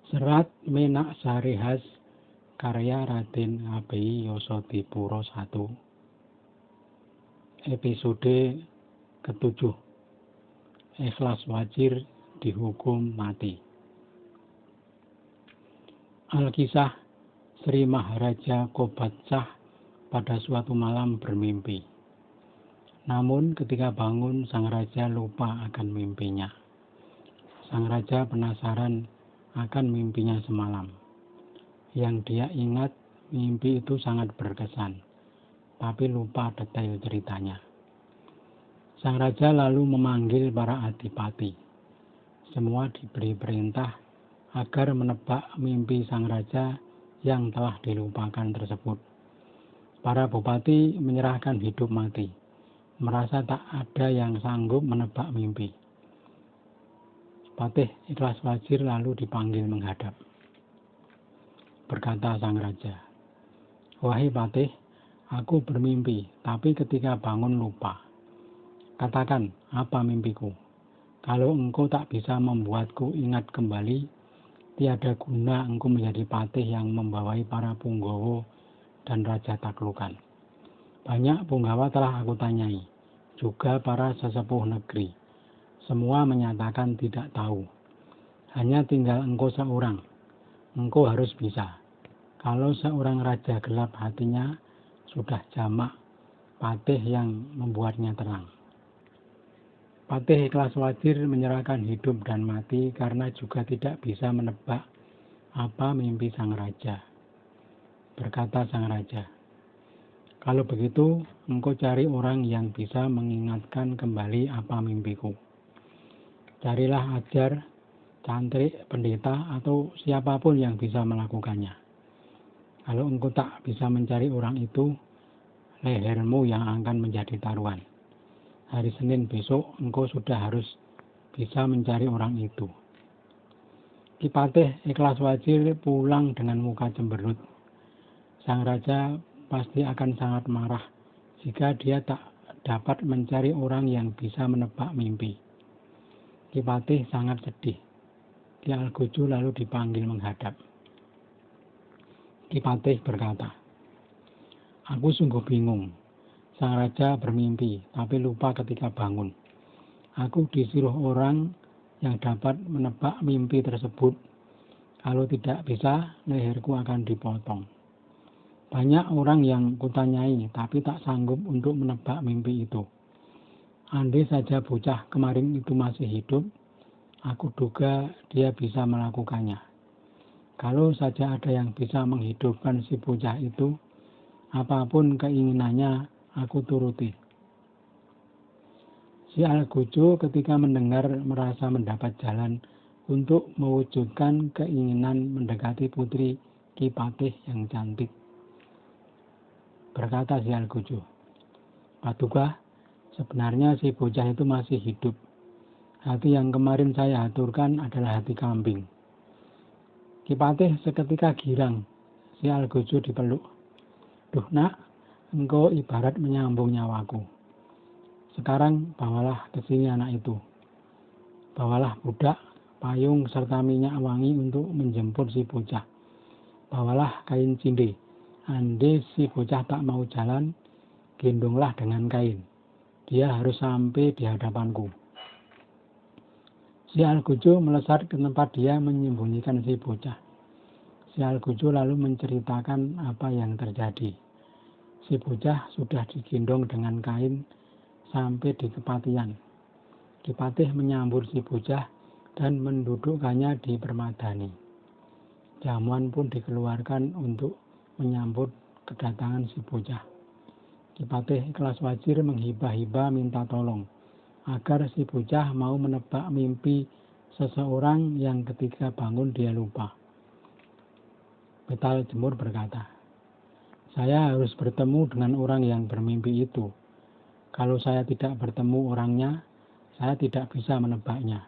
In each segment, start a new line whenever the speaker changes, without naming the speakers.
Serat Menak Sarihas karya Raden Ngabei Yasadipura I. Episode ke-7. Ikhlas Wazir dihukum mati. Alkisah Sri Maharaja Kobatsah pada suatu malam bermimpi. Namun ketika bangun sang raja lupa akan mimpinya. Sang raja penasaran akan mimpinya semalam. Yang dia ingat, mimpi itu sangat berkesan, tapi lupa detail ceritanya. Sang raja lalu memanggil para adipati. Semua diberi perintah agar menebak mimpi sang raja yang telah dilupakan tersebut. Para bupati menyerahkan hidup mati, merasa tak ada yang sanggup menebak mimpi. Patih Ikhlas Wazir lalu dipanggil menghadap. Berkata sang raja, "Wahai Patih, aku bermimpi, tapi ketika bangun lupa. Katakan, apa mimpiku? Kalau engkau tak bisa membuatku ingat kembali, tiada guna engkau menjadi patih yang membawai para punggawa dan raja taklukan. Banyak punggawa telah aku tanyai, juga para sesepuh negeri. Semua menyatakan tidak tahu. Hanya tinggal engkau seorang. Engkau harus bisa. Kalau seorang raja gelap hatinya, sudah jamak patih yang membuatnya terang." Patih Ikhlas Wazir menyerahkan hidup dan mati karena juga tidak bisa menebak apa mimpi sang raja. Berkata sang raja, "Kalau begitu, engkau cari orang yang bisa mengingatkan kembali apa mimpiku. Carilah ajar, cantrik, pendeta, atau siapapun yang bisa melakukannya. Kalau engkau tak bisa mencari orang itu, lehermu yang akan menjadi taruhan. Hari Senin besok engkau sudah harus bisa mencari orang itu." Ki Patih Ikhlas Wazir pulang dengan muka cemberut. Sang raja pasti akan sangat marah jika dia tak dapat mencari orang yang bisa menebak mimpi. Ki Patih sangat sedih. Ki Algojo lalu dipanggil menghadap. Ki Patih berkata, "Aku sungguh bingung. Sang raja bermimpi, tapi lupa ketika bangun. Aku disuruh orang yang dapat menebak mimpi tersebut. Kalau tidak bisa, leherku akan dipotong. Banyak orang yang kutanyai, tapi tak sanggup untuk menebak mimpi itu. Andai saja bocah kemarin itu masih hidup, aku duga dia bisa melakukannya. Kalau saja ada yang bisa menghidupkan si bocah itu, apapun keinginannya, aku turuti." Si Algojo ketika mendengar merasa mendapat jalan untuk mewujudkan keinginan mendekati putri Ki Patih yang cantik. Berkata si Algojo, "Paduka, sebenarnya si bocah itu masih hidup. Hati yang kemarin saya aturkan adalah hati kambing." Ki Patih seketika girang. Si Algojo dipeluk. "Duh nak, engkau ibarat menyambung nyawaku. Sekarang bawalah ke sini anak itu. Bawalah budak, payung, serta minyak wangi untuk menjemput si bocah. Bawalah kain cinde. Andai si bocah tak mau jalan, gendonglah dengan kain. Dia harus sampai di hadapanku." Si Algojo melesat ke tempat dia menyembunyikan si bocah. Si Algojo lalu menceritakan apa yang terjadi. Si bocah sudah digendong dengan kain sampai di kepatian. Ki Patih menyambut si bocah dan mendudukkannya di permadani. Jamuan pun dikeluarkan untuk menyambut kedatangan si bocah. Ki Patih Ikhlas Wazir menghibah-hibah minta tolong agar si bocah mau menebak mimpi seseorang yang ketika bangun dia lupa. Betal Jemur berkata, "Saya harus bertemu dengan orang yang bermimpi itu. Kalau saya tidak bertemu orangnya, saya tidak bisa menebaknya."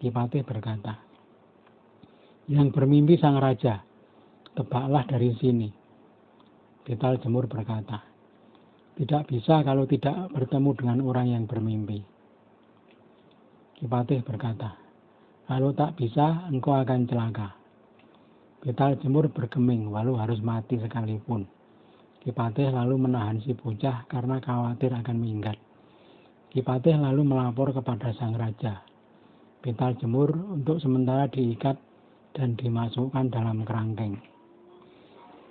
Ki Patih berkata, "Yang bermimpi sang raja, tebaklah dari sini." Betal Jemur berkata, "Tidak bisa kalau tidak bertemu dengan orang yang bermimpi." Ki Patih berkata, Kalau tak bisa, engkau akan celaka. Betal jemur bergeming, walau harus mati sekalipun. Ki Patih lalu menahan si bocah karena khawatir akan minggat. Ki Patih lalu melapor kepada sang raja. Betal jemur untuk sementara diikat dan dimasukkan dalam kerangkeng.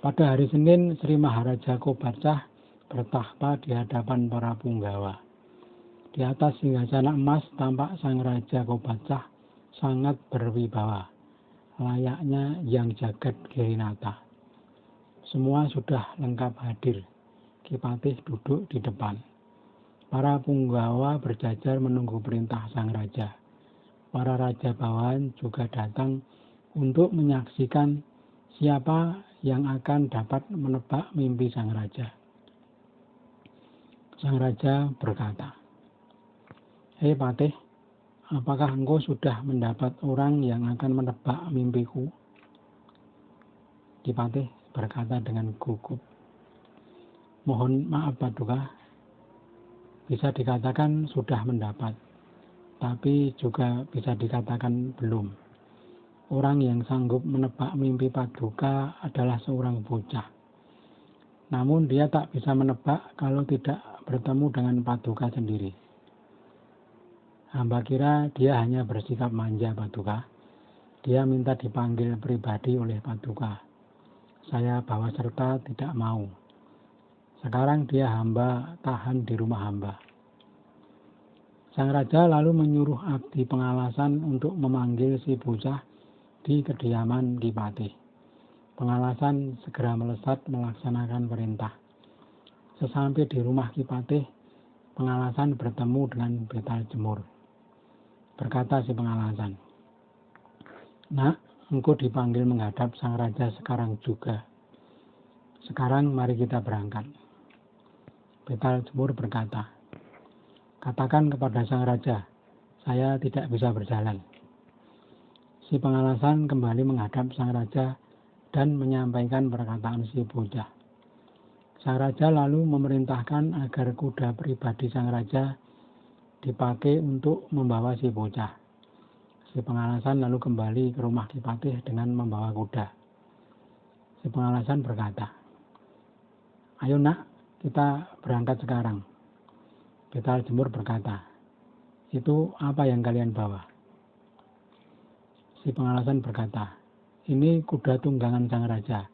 Pada hari Senin, Sri Maharaja Kobarcah bertahta di hadapan para punggawa. Di atas singgasana emas tampak sang Raja Kobarcah sangat berwibawa, layaknya Yang Jagat Girinata. Semua sudah lengkap hadir. Ki Patih duduk di depan. Para punggawa berjajar menunggu perintah sang raja. Para raja bawahan juga datang untuk menyaksikan siapa yang akan dapat menebak mimpi sang raja. Sang raja berkata, "Hei Patih, apakah engkau sudah mendapat orang yang akan menebak mimpiku?" Ki Patih berkata dengan gugup, "Mohon maaf Paduka, bisa dikatakan sudah mendapat, tapi juga bisa dikatakan belum. Orang yang sanggup menebak mimpi Paduka adalah seorang bocah. Namun dia tak bisa menebak kalau tidak bertemu dengan Paduka sendiri. Hamba kira dia hanya bersikap manja Paduka. Dia minta dipanggil pribadi oleh Paduka. Saya bawa serta tidak mau. Sekarang dia hamba tahan di rumah hamba." Sang raja lalu menyuruh abdi pengalasan untuk memanggil si bocah di kediaman Ki Patih. Pengalasan segera melesat melaksanakan perintah. Sesampai di rumah Ki Patih, pengalasan bertemu dengan Betal Jemur. Berkata si pengalasan, "Nak, engkau dipanggil menghadap sang raja sekarang juga. Sekarang mari kita berangkat." Betal Jemur berkata, "Katakan kepada sang raja, saya tidak bisa berjalan." Si pengalasan kembali menghadap sang raja dan menyampaikan perkataan si bocah. Sang raja lalu memerintahkan agar kuda pribadi sang raja dipakai untuk membawa si bocah. Si pengalasan lalu kembali ke rumah Ki Patih dengan membawa kuda. Si pengalasan berkata, "Ayo nak, kita berangkat sekarang." Betal Jemur berkata, "Itu apa yang kalian bawa?" Si pengalasan berkata, "Ini kuda tunggangan sang raja.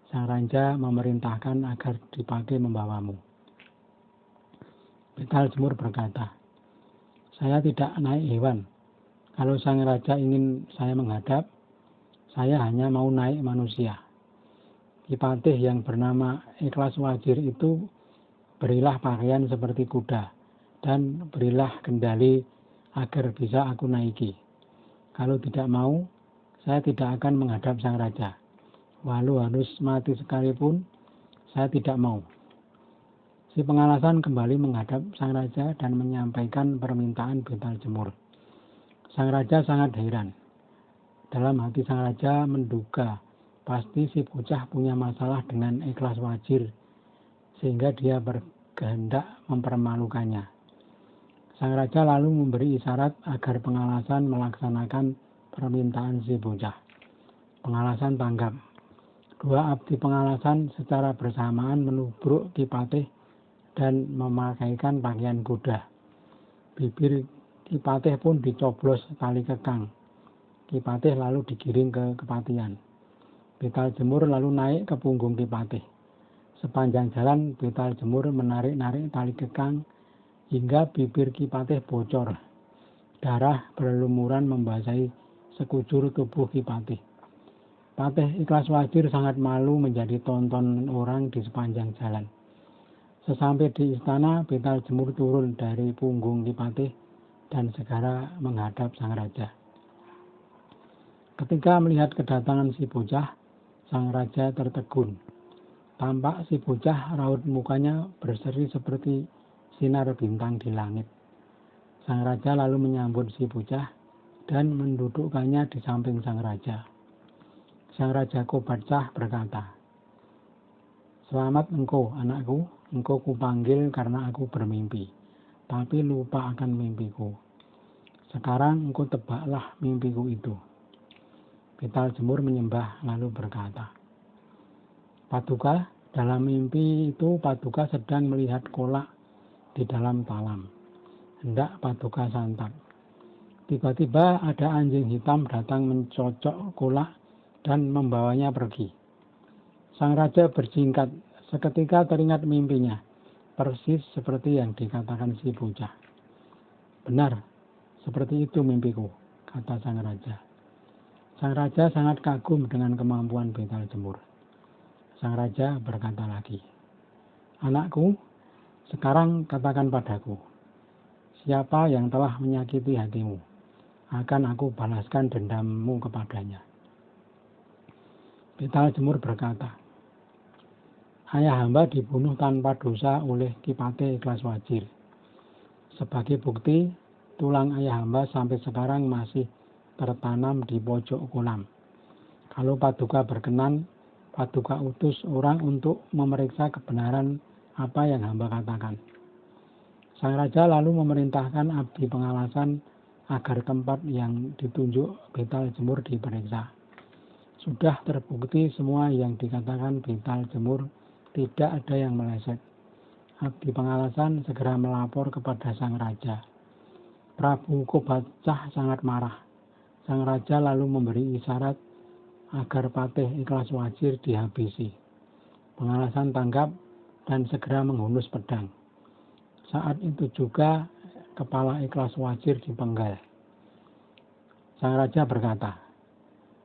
Sang raja memerintahkan agar dipakai membawamu." Betal Jemur berkata, "Saya tidak naik hewan. Kalau sang raja ingin saya menghadap, saya hanya mau naik manusia." Ki Patih yang bernama Ikhlas Wajir itu berilah pakaian seperti kuda dan berilah kendali agar bisa aku naiki. Kalau tidak mau, saya tidak akan menghadap sang raja. Walau harus mati sekalipun, saya tidak mau." Si pengalasan kembali menghadap sang raja dan menyampaikan permintaan Betal Jemur. Sang raja sangat heran. Dalam hati sang raja menduga pasti si bocah punya masalah dengan Ikhlas Wajir, sehingga dia berkehendak mempermalukannya. Sang raja lalu memberi isyarat agar pengalasan melaksanakan permintaan si bocah. Pengalasan tanggap. Dua abdi pengalasan secara bersamaan menubruk Ki Patih dan memakaikan pakaian kuda. Bibir Ki Patih pun dicoblos tali kekang. Ki Patih lalu digiring ke kepatihan. Betal Jemur lalu naik ke punggung Ki Patih. Sepanjang jalan Betal Jemur menarik-narik tali kekang hingga bibir Ki Patih bocor. Darah berlumuran membasahi sekujur tubuh Ki Patih. Patih Ikhlas Wajir sangat malu menjadi tontonan orang di sepanjang jalan. Sesampai di istana, Betal Jemur turun dari punggung Ki Patih dan segera menghadap sang raja. Ketika melihat kedatangan si bocah, sang raja tertegun. Tampak si bocah raut mukanya berseri seperti sinar bintang di langit. Sang raja lalu menyambut si bocah dan mendudukkannya di samping sang raja. Sang raja Kobarcah berkata, "Selamat engkau, anakku. Engkau kupanggil karena aku bermimpi, tapi lupa akan mimpiku. Sekarang engkau tebaklah mimpiku itu. Betal Jemur menyembah lalu berkata, Paduka, dalam mimpi itu Paduka sedang melihat kolak di dalam talam. Hendak Paduka santap. Tiba-tiba ada anjing hitam datang mencocok kolak dan membawanya pergi. Sang raja bersingkat, seketika teringat mimpinya, persis seperti yang dikatakan si bocah. Benar, seperti itu mimpiku, kata sang raja. Sang raja sangat kagum dengan kemampuan Betal Jemur. Sang raja berkata lagi, Anakku, sekarang katakan padaku, siapa yang telah menyakiti hatimu? Akan aku balaskan dendammu kepadanya. Betal Jemur berkata, ayah hamba dibunuh tanpa dosa oleh Kipate Iklaswajir. Sebagai bukti, tulang ayah hamba sampai sekarang masih tertanam di pojok kolam. Kalau Paduka berkenan, Paduka utus orang untuk memeriksa kebenaran apa yang hamba katakan. Sang raja lalu memerintahkan abdi pengalasan agar tempat yang ditunjuk Betal Jemur diperiksa. Sudah terbukti semua yang dikatakan Betal Jemur tidak ada yang meleset. Abdi pengalasan segera melapor kepada sang raja. Prabu Kobacah sangat marah. Sang raja lalu memberi isyarat agar Patih Iklaswajir dihabisi. Pengalasan tanggap dan segera menghunus pedang. Saat itu juga kepala Iklaswajir dipenggal. Sang raja berkata,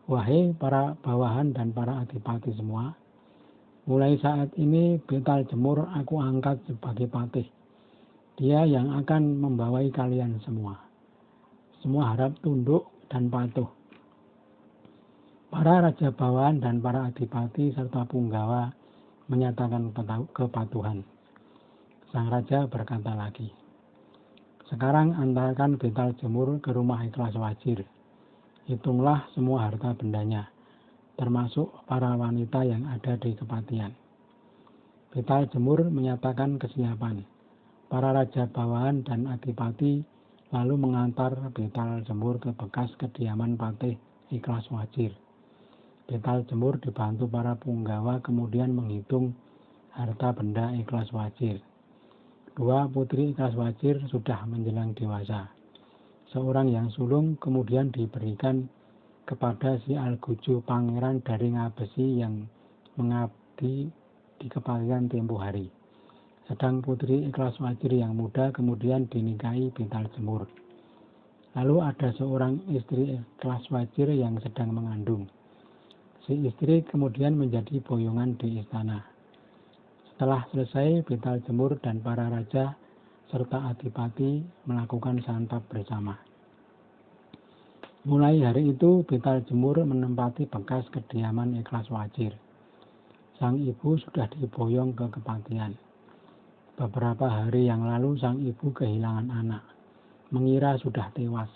wahai para bawahan dan para adipati semua, mulai saat ini Betal Jemur aku angkat sebagai patih. Dia yang akan membawai kalian semua. Semua harap tunduk dan patuh. Para raja bawahan dan para adipati serta punggawa menyatakan kepatuhan. Sang raja berkata lagi, sekarang antarkan Betal Jemur ke rumah Iklaswajir. Hitunglah semua harta bendanya, termasuk para wanita yang ada di kepatian. Betal Jemur menyatakan kesiapan. Para raja bawahan dan adipati lalu mengantar Betal Jemur ke bekas kediaman Patih Iklaswajir. Betal Jemur dibantu para punggawa kemudian menghitung harta benda Iklaswajir. 2 putri Iklaswajir sudah menjelang dewasa. Seorang yang sulung kemudian diberikan kepada si Alguju pangeran dari Ngabesi yang mengabdi di kepatian tempo hari. Sedang putri Iklaswajir yang muda kemudian dinikahi Betal Jemur. Lalu ada seorang istri Iklaswajir yang sedang mengandung. Si istri kemudian menjadi boyongan di istana. Setelah selesai, Betal Jemur dan para raja serta adipati melakukan santap bersama. Mulai hari itu, Betal Jemur menempati bekas kediaman Iklaswajir. Sang ibu sudah diboyong ke kepatian. Beberapa hari yang lalu sang ibu kehilangan anak, mengira sudah tewas.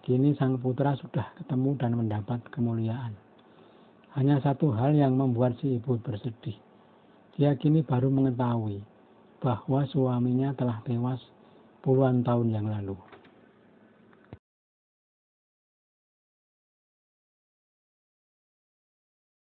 Kini sang putra sudah ketemu dan mendapat kemuliaan. Hanya satu hal yang membuat si ibu bersedih. Dia kini baru mengetahui bahwa suaminya telah tewas puluhan tahun yang lalu.